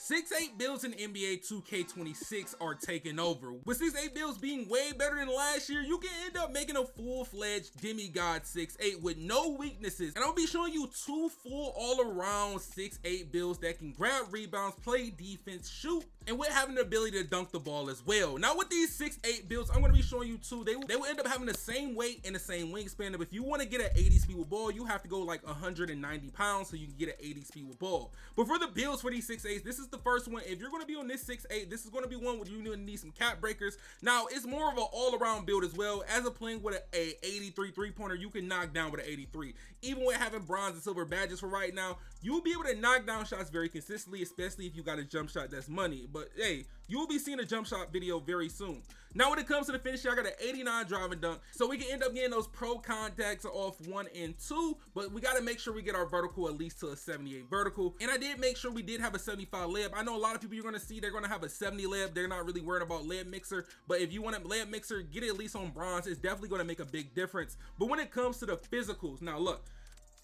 6'8 builds in NBA 2K26 are taking over. With 6'8 builds being way better than last year, you can end up making a full-fledged demigod 6'8 with no weaknesses. And I'll be showing you two full all-around 6'8 builds that can grab rebounds, play defense, shoot, and with having the ability to dunk the ball as well. Now with these 6'8 builds, I'm going to be showing you two. They will end up having the same weight and the same wingspan. But if you want to get an 80 speed with ball, you have to go like 190 pounds so you can get an 80 speed with ball. But for the builds for these 6'8s, this is the first one. If you're going to be on this 6'8, this is going to be one where you need some cap breakers. Now it's more of an all-around build as well. As a playing with a 83 3-pointer, you can knock down with an 83. Even with having bronze and silver badges for right now, you'll be able to knock down shots very consistently, especially if you got a jump shot that's money. But hey, you will be seeing a jump shot video very soon. Now when it comes to the finish, I got an 89 drive and dunk, so we can end up getting those pro contacts off 1 and 2, but we got to make sure we get our vertical at least to a 78 vertical. And I did make sure we did have a 75 layup. I know a lot of people you're going to see, they're going to have a 70 layup. They're not really worried about layup mixer, but if you want a layup mixer, get it at least on bronze. It's definitely going to make a big difference. But when it comes to the physicals, now look,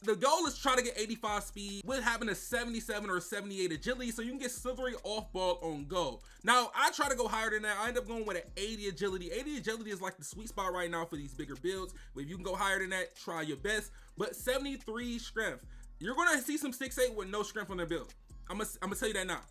the goal is try to get 85 speed with having a 77 or 78 agility so you can get slithery off ball on goal. Now, I try to go higher than that. I end up going with an 80 agility. 80 agility is like the sweet spot right now for these bigger builds. But if you can go higher than that, try your best. But 73 strength. You're going to see some 6'8 with no strength on their build. I'm gonna tell you that now.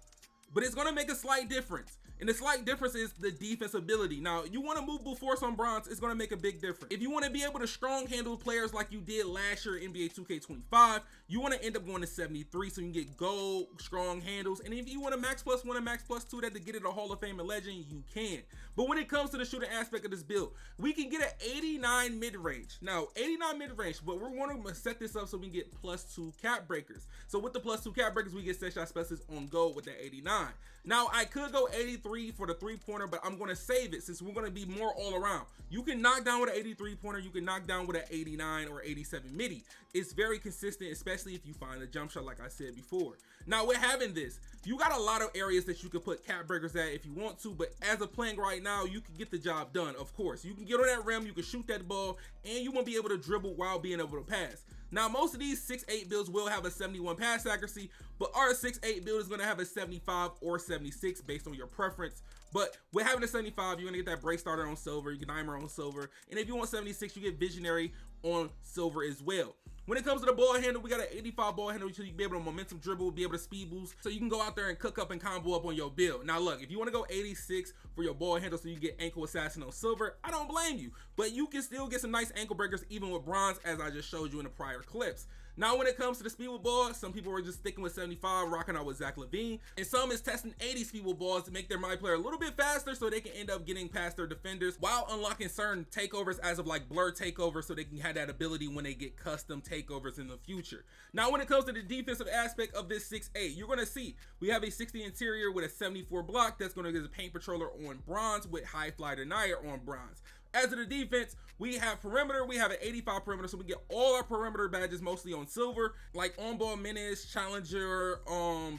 But it's going to make a slight difference. And the slight difference is the defense ability. Now, you want to move force on bronze, it's going to make a big difference. If you want to be able to strong handle players like you did last year in NBA 2K25, you want to end up going to 73 so you can get gold, strong handles. And if you want a max plus 1 and max plus 2 that to get it a Hall of Fame and legend, you can. But when it comes to the shooting aspect of this build, we can get an 89 mid-range. Now, 89 mid-range, but we're going to set this up so we can get plus 2 cap breakers. So with the plus 2 cap breakers, we get set shot specialists on goal with that 89. Now, I could go 83 for the 3-pointer, but I'm going to save it since we're going to be more all around. You can knock down with an 83 pointer, you can knock down with an 89 or 87 midi. It's very consistent, especially if you find a jump shot like I said before. Now with having this, you got a lot of areas that you can put cap breakers at if you want to, but as a playing right now, you can get the job done. Of course, you can get on that rim, you can shoot that ball, and you won't be able to dribble while being able to pass. Now, most of these 6'8 builds will have a 71 pass accuracy, but our 6'8 build is going to have a 75 or 76 based on your preference. But with having a 75, you're going to get that break starter on silver, you get dimer on silver, and if you want 76, you get visionary on silver as well. When it comes to the ball handle, we got an 85 ball handle so you can be able to momentum dribble, be able to speed boost, so you can go out there and cook up and combo up on your build. Now look, if you want to go 86 for your ball handle so you get ankle assassin on silver, I don't blame you, but you can still get some nice ankle breakers even with bronze, as I just showed you in the prior clips. Now when it comes to the speed with ball, some people are just sticking with 75, rocking out with Zach LaVine, and some is testing 80 speed with balls to make their my player a little bit faster so they can end up getting past their defenders while unlocking certain takeovers as of like blur takeovers so they can have that ability when they get custom takeovers in the future. Now when it comes to the defensive aspect of this 6'8, you're going to see we have a 60 interior with a 74 block that's going to get a paint patroller on bronze with high fly denier on bronze. As to the defense, we have perimeter, we have an 85 perimeter, so we get all our perimeter badges mostly on silver, like on-ball menace, challenger,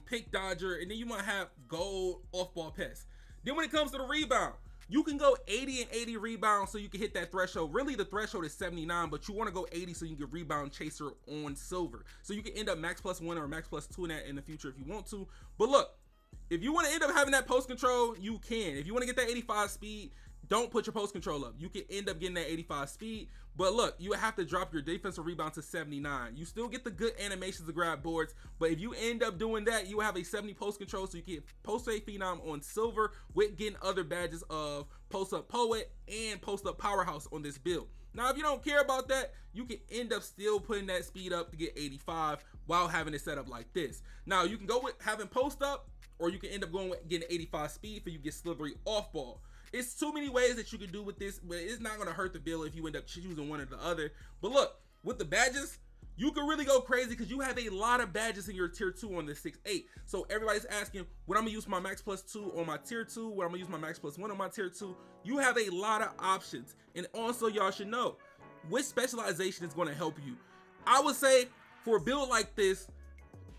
pick dodger, and then you might have gold off-ball pest. Then when it comes to the rebound, you can go 80 and 80 rebound so you can hit that threshold. Really, the threshold is 79, but you want to go 80 so you can get rebound chaser on silver. So you can end up max plus 1 or max plus 2 in that in the future if you want to. But look, if you want to end up having that post control, you can. If you want to get that 85 speed, don't put your post control up. You can end up getting that 85 speed, but look, you have to drop your defensive rebound to 79. You still get the good animations to grab boards, but if you end up doing that, you have a 70 post control, so you get post up phenom on silver with getting other badges of post up poet and post up powerhouse on this build. Now, if you don't care about that, you can end up still putting that speed up to get 85 while having it set up like this. Now, you can go with having post up, or you can end up going with getting 85 speed for you get slithery off ball. It's too many ways that you can do with this, but it's not going to hurt the build if you end up choosing one or the other. But look, with the badges, you can really go crazy because you have a lot of badges in your tier 2 on the 6'8. So everybody's asking, when I'm going to use my max plus 2 on my tier 2, when I'm going to use my max plus 1 on my tier 2, you have a lot of options. And also, y'all should know, which specialization is going to help you. I would say for a build like this,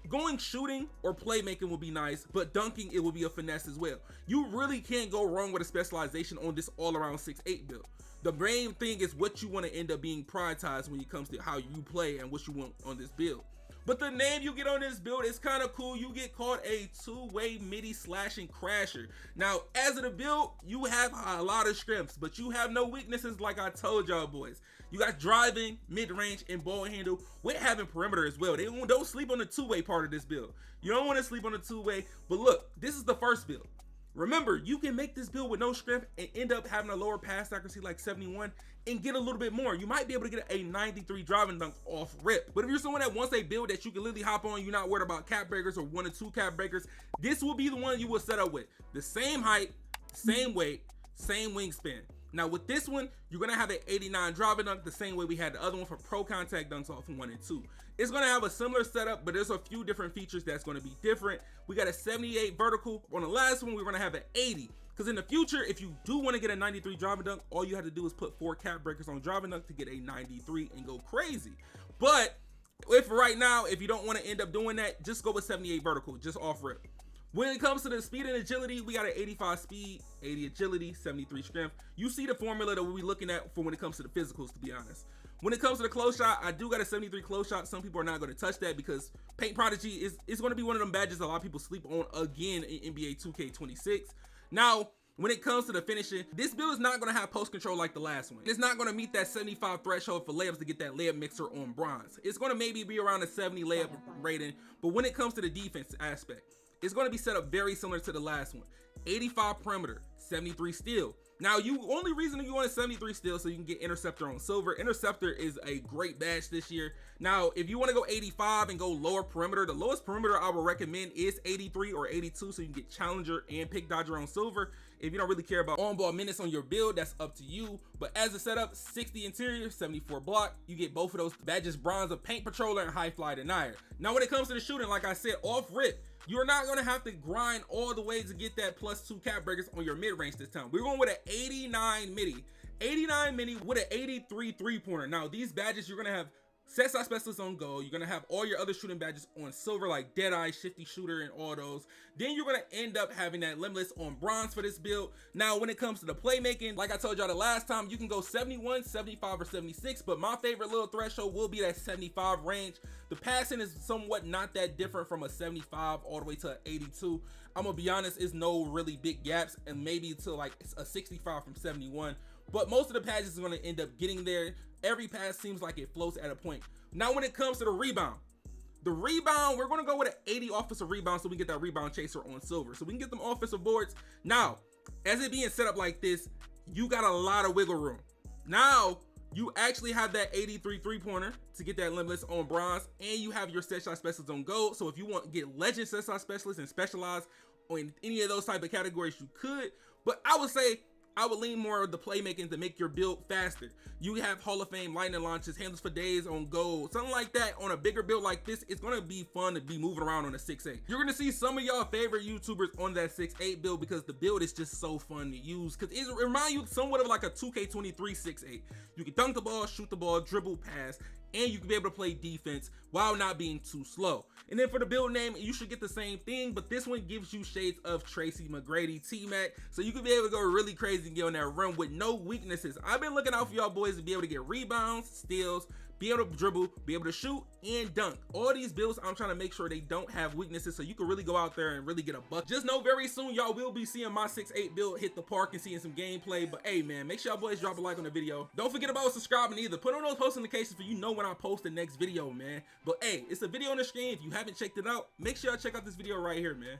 going shooting or playmaking will be nice, but dunking, it will be a finesse as well. You really can't go wrong with a specialization on this all-around 6'8 build. The main thing is what you want to end up being prioritized when it comes to how you play and what you want on this build. But the name you get on this build is kind of cool. You get called a two-way midi slashing crasher. Now, as of the build, you have a lot of strengths, but you have no weaknesses like I told y'all boys. You got driving, mid-range, and ball handle with having perimeter as well. They don't sleep on the two-way part of this build. You don't want to sleep on the two-way, but look, this is the first build. Remember, you can make this build with no strength and end up having a lower pass accuracy like 71 and get a little bit more. You might be able to get a 93 driving dunk off rip. But if you're someone that wants a build that you can literally hop on, you're not worried about cap breakers or 1 or 2 cap breakers, this will be the one you will set up with. The same height, same weight, same wingspan. Now with this one, you're gonna have an 89 driving dunk the same way we had the other one for pro contact dunks off 1 and 2. It's gonna have a similar setup, but there's a few different features that's gonna be different. We got a 78 vertical. On the last one, we're gonna have an 80. Because in the future, if you do want to get a 93 driving dunk, all you have to do is put 4 cap breakers on driving dunk to get a 93 and go crazy. But if right now, if you don't want to end up doing that, just go with 78 vertical, just off rip. When it comes to the speed and agility, we got an 85 speed, 80 agility, 73 strength. You see the formula that we'll be looking at for when it comes to the physicals, to be honest. When it comes to the close shot, I do got a 73 close shot. Some people are not going to touch that because Paint Prodigy is going to be one of them badges a lot of people sleep on again in NBA 2K26. Now, when it comes to the finishing, this build is not going to have post control like the last one. It's not going to meet that 75 threshold for layups to get that layup mixer on bronze. It's going to maybe be around a 70 layup rating, but when it comes to the defense aspect, it's going to be set up very similar to the last one. 85 perimeter, 73 steal. Now, only reason you want a 73 steal so you can get interceptor on silver. Interceptor is a great badge this year. Now, if you want to go 85 and go lower perimeter, the lowest perimeter I would recommend is 83 or 82 so you can get challenger and pick dodger on silver. If you don't really care about on-ball minutes on your build, that's up to you. But as a setup, 60 interior, 74 block, you get both of those badges, bronze of paint patroller and high fly denier. Now, when it comes to the shooting, like I said, off rip, you're not going to have to grind all the way to get that +2 cap breakers on your mid-range this time. We're going with an 89 midi. 89 midi with an 83 three-pointer. Now, these badges, you're going to have set side specialists on gold. You're going to have all your other shooting badges on silver, like Deadeye, Shifty Shooter, and all those. Then you're going to end up having that limitless on bronze for this build. Now, when it comes to the playmaking, like I told y'all the last time, you can go 71, 75, or 76, but my favorite little threshold will be that 75 range. The passing is somewhat not that different from a 75 all the way to an 82. I'm gonna be honest, it's no really big gaps, and maybe to like a 65 from 71. But most of the passes are gonna end up getting there. Every pass seems like it floats at a point. Now, when it comes to the rebound, we're gonna go with an 80 offensive rebound so we get that rebound chaser on silver. So we can get them offensive boards. Now, as it being set up like this, you got a lot of wiggle room. Now, you actually have that 83 three-pointer to get that limitless on bronze, and you have your set shot specialists on gold. So if you want to get legend set shot specialists and specialize on any of those type of categories, you could. But I would say I would lean more of the playmaking to make your build faster. You have Hall of Fame lightning launches, handles for days on gold, something like that. On a bigger build like this, it's gonna be fun to be moving around on a 6'8". You're gonna see some of y'all favorite YouTubers on that 6'8 build because the build is just so fun to use. Because it reminds you somewhat of like a 2K23 6'8. You can dunk the ball, shoot the ball, dribble, pass, and you can be able to play defense while not being too slow. And then for the build name, you should get the same thing, but this one gives you shades of Tracy McGrady, T-Mac, so you can be able to go really crazy and get on that run with no weaknesses. I've been looking out for y'all boys to be able to get rebounds, steals, be able to dribble, be able to shoot, and dunk. All these builds, I'm trying to make sure they don't have weaknesses so you can really go out there and really get a buck. Just know very soon y'all will be seeing my 6'8 build hit the park and seeing some gameplay. But hey man, make sure y'all boys drop a like on the video. Don't forget about subscribing either. Put on those post notifications so you know when I post the next video, man. But hey, it's a video on the screen. If you haven't checked it out, make sure y'all check out this video right here, man.